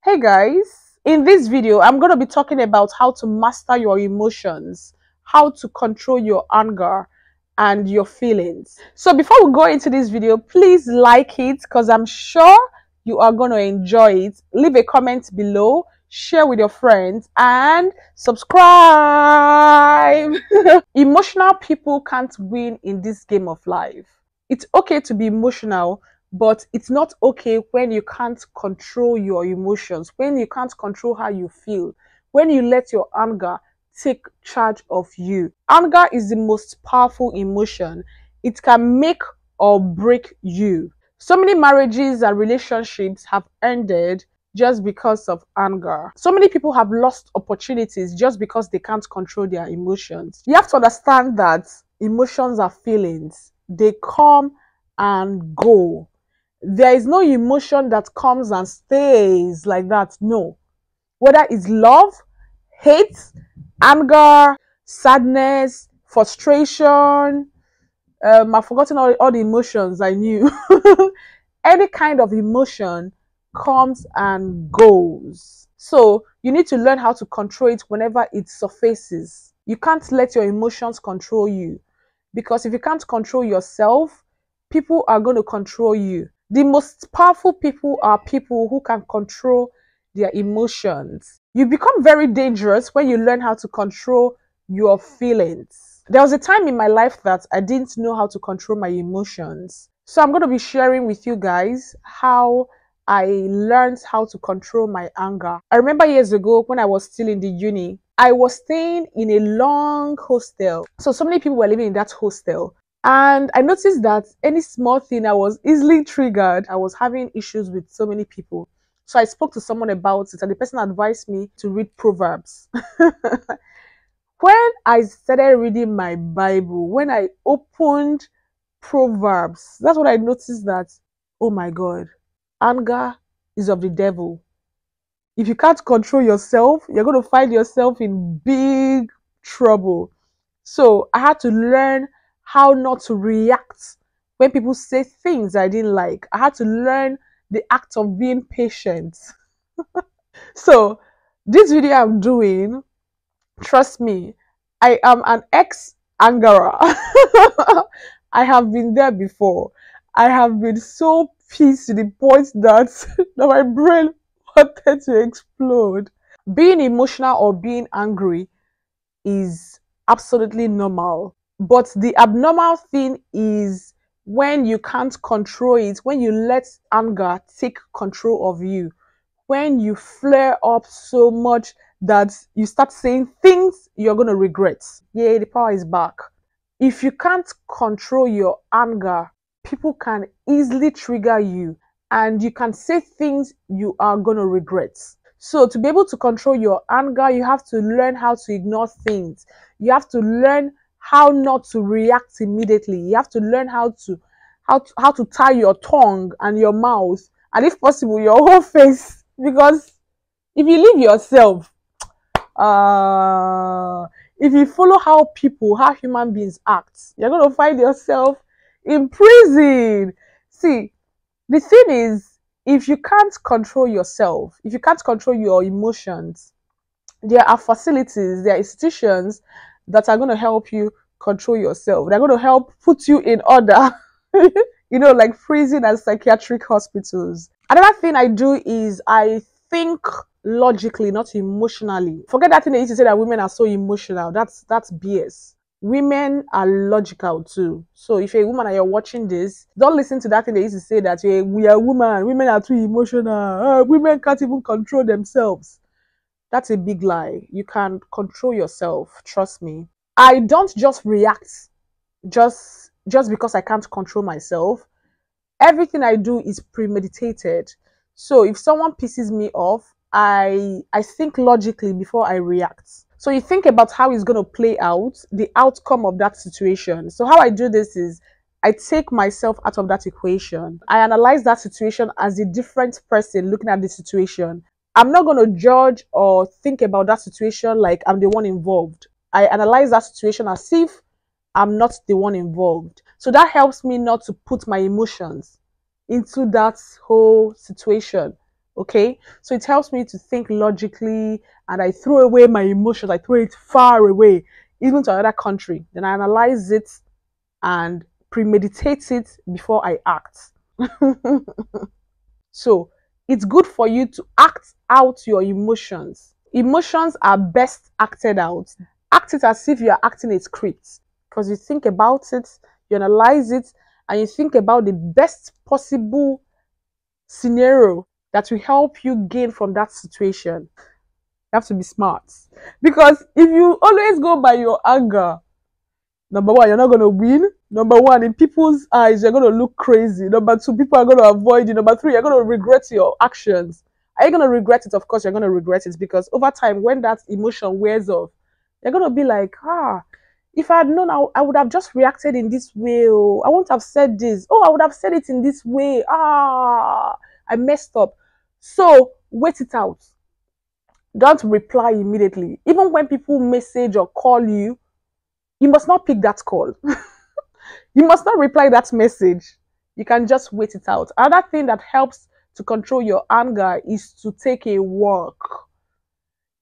Hey guys, in this video, I'm going to be talking about how to master your emotions, how to control your anger and your feelings. So before we go into this video, please like it because I'm sure you are going to enjoy it. Leave a comment below, share with your friends and subscribe. Emotional people can't win in this game of life. It's okay to be emotional, but it's not okay when you can't control your emotions, when you can't control how you feel, when you let your anger take charge of you. Anger is the most powerful emotion. It can make or break you. So many marriages and relationships have ended just because of anger. So many people have lost opportunities just because they can't control their emotions. You have to understand that emotions are feelings. They come and go. There is no emotion that comes and stays like that. No. Whether it's love, hate, anger, sadness, frustration, I've forgotten all the emotions I knew. Any kind of emotion comes and goes. So you need to learn how to control it whenever it surfaces. You can't let your emotions control you, because if you can't control yourself, people are going to control you. The most powerful people are people who can control their emotions. You become very dangerous when you learn how to control your feelings. There was a time in my life that I didn't know how to control my emotions. So I'm going to be sharing with you guys how I learned how to control my anger. I remember years ago when I was still in the uni, I was staying in a long hostel. So many people were living in that hostel. And I noticed that any small thing, I was easily triggered. I was having issues with so many people. So I spoke to someone about it, and the person advised me to read Proverbs. When I started reading my Bible, when I opened Proverbs, that's when I noticed that, oh my God, anger is of the devil. If you can't control yourself, you're going to find yourself in big trouble. So I had to learn how not to react when people say things I didn't like. I had to learn the act of being patient. So this video I'm doing, trust me, I am an ex-angerer. I have been there before. I have been so pissed to the point that, that my brain wanted to explode. Being emotional or being angry is absolutely normal. But the abnormal thing is when you can't control it, when you let anger take control of you, when you flare up so much that you start saying things you're going to regret. Yeah, the power is back. If you can't control your anger, people can easily trigger you and you can say things you are going to regret. So to be able to control your anger, you have to learn how to ignore things. You have to learn how not to react immediately. You have to learn how to tie your tongue and your mouth, and if possible, your whole face. Because if you leave yourself, if you follow how human beings act, you're going to find yourself in prison. See, the thing is, if you can't control yourself, if you can't control your emotions, there are facilities, there are institutions that are going to help you control yourself. They're going to help put you in order, like prison and psychiatric hospitals. Another thing I do is I think logically, not emotionally. Forget that thing they used to say that women are so emotional. That's BS. Women are logical too. So if you're a woman and you're watching this, don't listen to that thing they used to say that we are women are too emotional. Women can't even control themselves. That's a big lie. You can control yourself. Trust me. I don't just react just because I can't control myself. Everything I do is premeditated. So if someone pisses me off, I think logically before I react. So you think about how it's going to play out, the outcome of that situation. So how I do this is I take myself out of that equation. I analyze that situation as a different person looking at the situation. I'm not going to judge or think about that situation like I'm the one involved. I analyze that situation as if I'm not the one involved. So that helps me not to put my emotions into that whole situation. Okay, so it helps me to think logically, and I throw away my emotions. I throw it far away, even to another country. Then I analyze it and premeditate it before I act. So it's good for you to act out your emotions. Emotions are best acted out. Act it as if you are acting a script, because you think about it, you analyze it, and you think about the best possible scenario that will help you gain from that situation. You have to be smart, because if you always go by your anger, number one, you're not going to win. Number one, in people's eyes, you're going to look crazy. Number two, people are going to avoid you. Number three, you're going to regret your actions. Are you going to regret it? Of course, you're going to regret it, because over time, when that emotion wears off, you're going to be like, if I had known, I would have just reacted in this way. Oh, I wouldn't have said this. Oh, I would have said it in this way. I messed up. So wait it out. Don't reply immediately. Even when people message or call you, you must not pick that call. You must not reply that message. You can just wait it out. Another thing that helps to control your anger is to take a walk.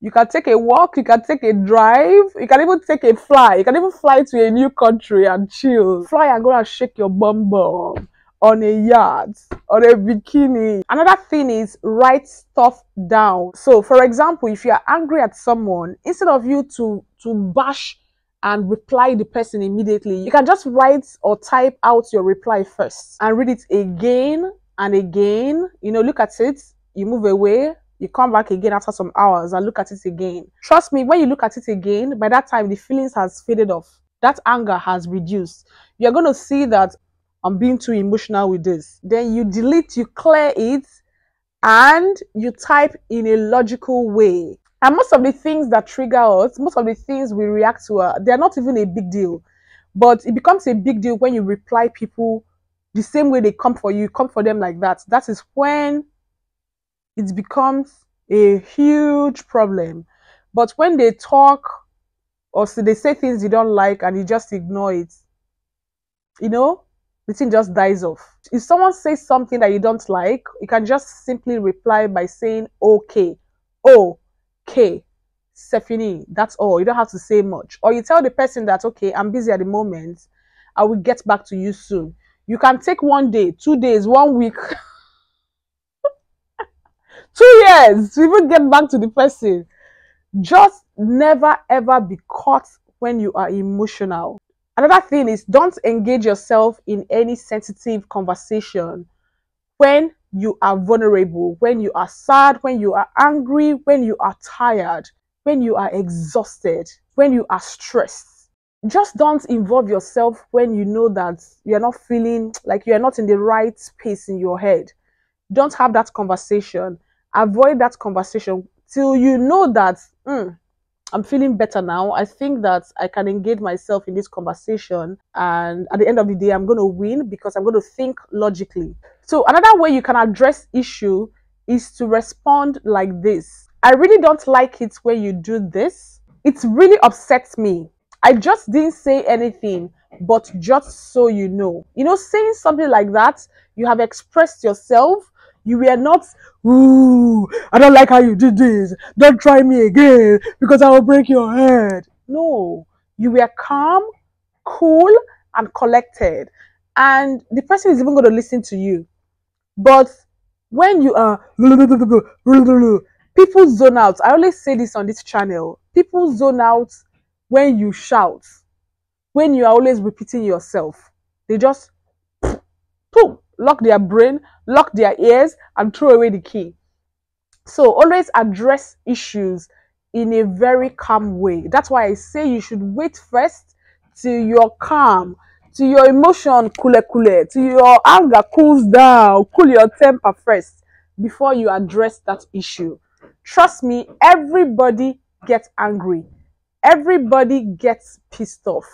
You can take a walk, you can take a drive, you can even take a fly. You can even fly to a new country and chill. Fly and go and shake your bum bum on a yacht, on a bikini. Another thing is write stuff down. So, for example, if you are angry at someone, instead of you to bash and reply the person immediately, you can just write or type out your reply first and read it again and again. Look at it, you move away, you come back again after some hours and look at it again. Trust me, when you look at it again, by that time the feelings has faded off. That anger has reduced. You're going to see that I'm being too emotional with this. Then you delete, you clear it, and you type in a logical way. And most of the things that trigger us, most of the things we react to, they're not even a big deal. But it becomes a big deal when you reply people the same way they come for you, come for them like that. That is when it becomes a huge problem. But when they talk or they say things you don't like and you just ignore it, the thing just dies off. If someone says something that you don't like, you can just simply reply by saying okay. Okay. Stephanie, that's all. You don't have to say much. Or you tell the person that, okay, I'm busy at the moment. I will get back to you soon. You can take 1 day, 2 days, 1 week, 2 years to even get back to the person. Just never ever be caught when you are emotional. Another thing is, don't engage yourself in any sensitive conversation when you are vulnerable, when you are sad, when you are angry, when you are tired, when you are exhausted, when you are stressed. Just don't involve yourself when you know that you're not feeling like you're not in the right space in your head. Don't have that conversation. Avoid that conversation till you know that I'm feeling better now. I think that I can engage myself in this conversation, and at the end of the day, I'm going to win because I'm going to think logically. So another way you can address issue is to respond like this. I really don't like it when you do this. It really upsets me. I just didn't say anything, but just so you know. Saying something like that, you have expressed yourself. You were not, ooh, I don't like how you did this. Don't try me again because I will break your head. No, you were calm, cool, and collected. And the person is even going to listen to you. But when you are, people zone out. I always say this on this channel. People zone out when you shout, when you are always repeating yourself. They just boom, lock their brain, lock their ears, and throw away the key. So always address issues in a very calm way. That's why I say you should wait first till you're calm, till your emotion cool, till your anger cools down, cool your temper first before you address that issue. Trust me, everybody gets angry. Everybody gets pissed off.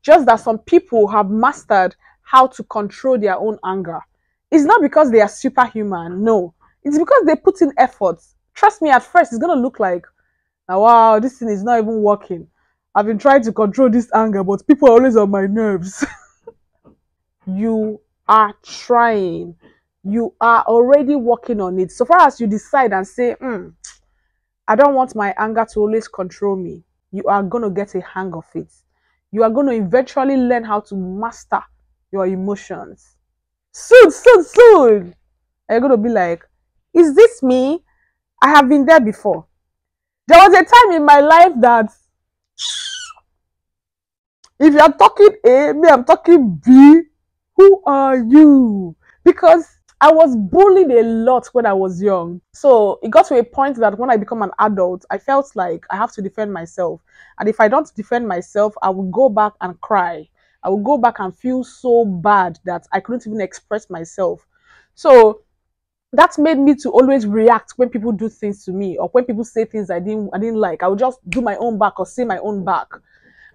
Just that some people have mastered how to control their own anger. It's not because they are superhuman, no. It's because they put in effort. Trust me, at first it's going to look like, wow, this thing is not even working. I've been trying to control this anger, but people are always on my nerves. You are trying. you are already working on it. So far as you decide and say, I don't want my anger to always control me, you are going to get a hang of it. You are going to eventually learn how to master your emotions. Soon, soon, soon. And you're going to be like, is this me? I have been there before. There was a time in my life that if you're talking A, me, I'm talking B, who are you? Because I was bullied a lot when I was young. So it got to a point that when I become an adult, I felt like I have to defend myself. And if I don't defend myself, I will go back and cry. I will go back and feel so bad that I couldn't even express myself. So that made me to always react when people do things to me, or when people say things I didn't like. I would just do my own back or say my own back.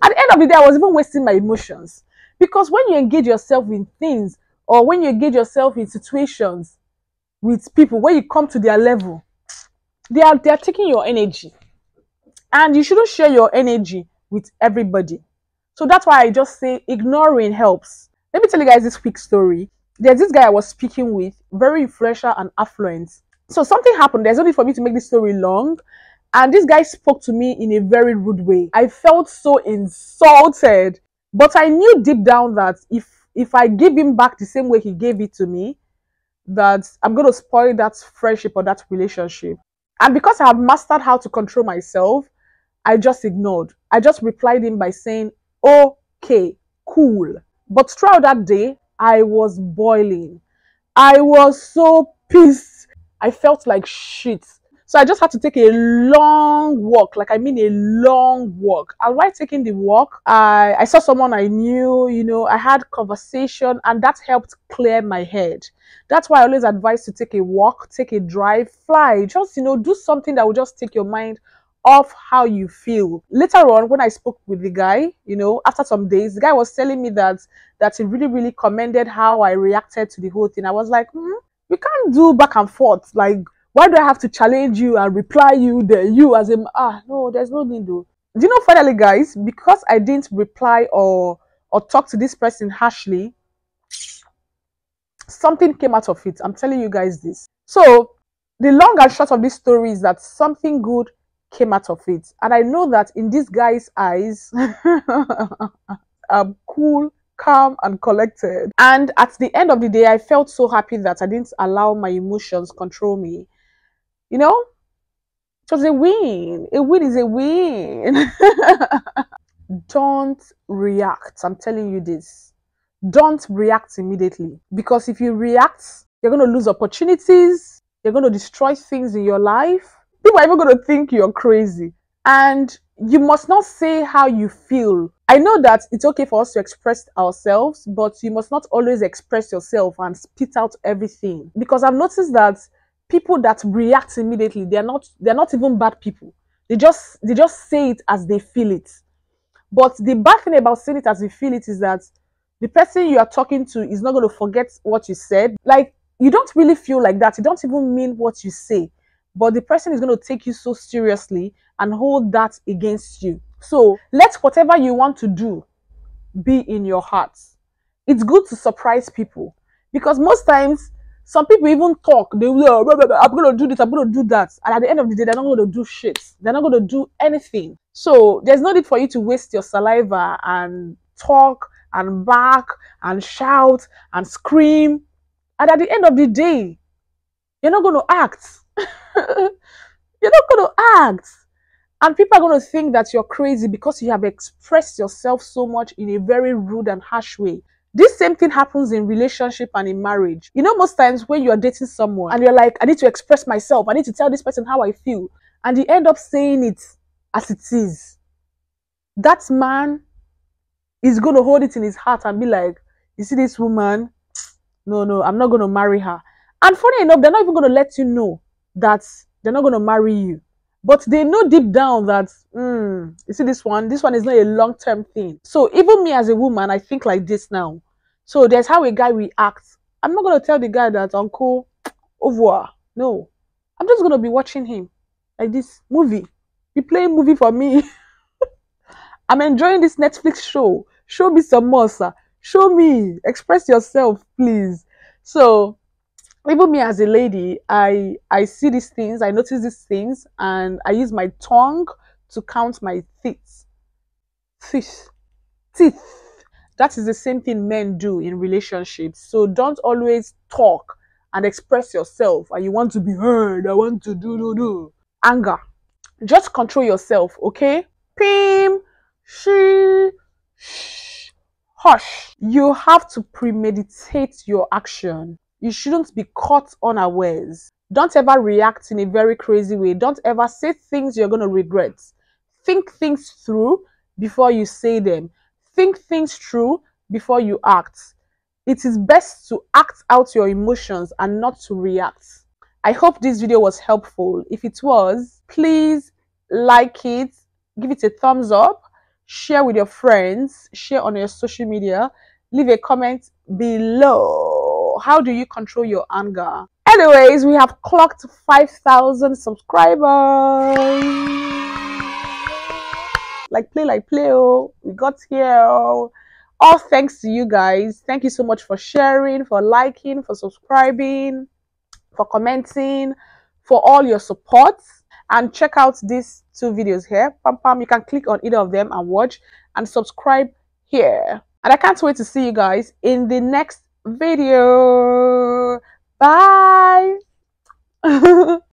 At the end of the day, I was even wasting my emotions. Because when you engage yourself in things, or when you engage yourself in situations with people, when you come to their level, they are taking your energy. And you shouldn't share your energy with everybody. So that's why I just say ignoring helps. Let me tell you guys this quick story. There's this guy I was speaking with, very influential and affluent. So something happened. There's no need for me to make this story long. And this guy spoke to me in a very rude way. I felt so insulted. But I knew deep down that if I give him back the same way he gave it to me, that I'm going to spoil that friendship or that relationship. And because I have mastered how to control myself, I just ignored. I just replied him by saying, okay, cool. But throughout that day, I was boiling. I was so pissed. I felt like shit. So I just had to take a long walk, like I mean a long walk. And while taking the walk, I saw someone I knew, I had conversation, and that helped clear my head. That's why I always advise to take a walk, take a drive, fly, just, do something that will just take your mind off how you feel. Later on, when I spoke with the guy, after some days, the guy was telling me that he really, really commended how I reacted to the whole thing. I was like, we can't do back and forth. Like, why do I have to challenge you and reply you as in, no, there's no need to. Do you know, finally, guys, because I didn't reply or talk to this person harshly, something came out of it. I'm telling you guys this. So the long and short of this story is that something good came out of it. And I know that in this guy's eyes, I'm cool, calm, and collected. And at the end of the day, I felt so happy that I didn't allow my emotions control me. It was a win. A win is a win. Don't react. I'm telling you this. Don't react immediately. Because if you react, you're going to lose opportunities. You're going to destroy things in your life. People are even going to think you're crazy. And you must not say how you feel. I know that it's okay for us to express ourselves, but you must not always express yourself and spit out everything. Because I've noticed that people that react immediately, they're not even bad people. They just say it as they feel it. But the bad thing about saying it as you feel it is that the person you are talking to is not going to forget what you said. Like, you don't really feel like that. You don't even mean what you say. But the person is going to take you so seriously and hold that against you. So let whatever you want to do be in your heart. It's good to surprise people. Because most times, some people even talk. They will, I'm going to do this, I'm going to do that. And at the end of the day, they're not going to do shit. They're not going to do anything. So there's no need for you to waste your saliva and talk and bark and shout and scream. And at the end of the day, you're not going to act. You're not going to act. And people are going to think that you're crazy because you have expressed yourself so much in a very rude and harsh way. This same thing happens in relationship and in marriage. Most times when you're dating someone and you're like, I need to express myself. I need to tell this person how I feel. And you end up saying it as it is. That man is going to hold it in his heart and be like, you see this woman? No, I'm not going to marry her. And funny enough, they're not even going to let you know that they're not going to marry you. But they know deep down that, you see this one is not a long-term thing. So even me as a woman, I think like this now. So there's how a guy reacts. I'm not going to tell the guy that, uncle, au revoir. No. I'm just going to be watching him. Like this movie. He playing movie for me. I'm enjoying this Netflix show. Show me some more, sir. Show me. Express yourself, please. So Even me as a lady, I see these things, I notice these things, and I use my tongue to count my teeth teeth. That is the same thing men do in relationships. So don't always talk and express yourself and you want to be heard. I want to do. Anger. Just control yourself, okay? Pim, she, shh, hush. You have to premeditate your action. You shouldn't be caught unawares. Don't ever react in a very crazy way. Don't ever say things you're going to regret. Think things through before you say them. Think things through before you act. It is best to act out your emotions and not to react. I hope this video was helpful. If it was, please like it, give it a thumbs up, share with your friends, share on your social media, leave a comment below. How do you control your anger? Anyways, we have clocked 5,000 subscribers. Like play, oh, we got here. Oh. All thanks to you guys. Thank you so much for sharing, for liking, for subscribing, for commenting, for all your support. And check out these two videos here. Pam pam, you can click on either of them and watch and subscribe here. And I can't wait to see you guys in the next video. Bye.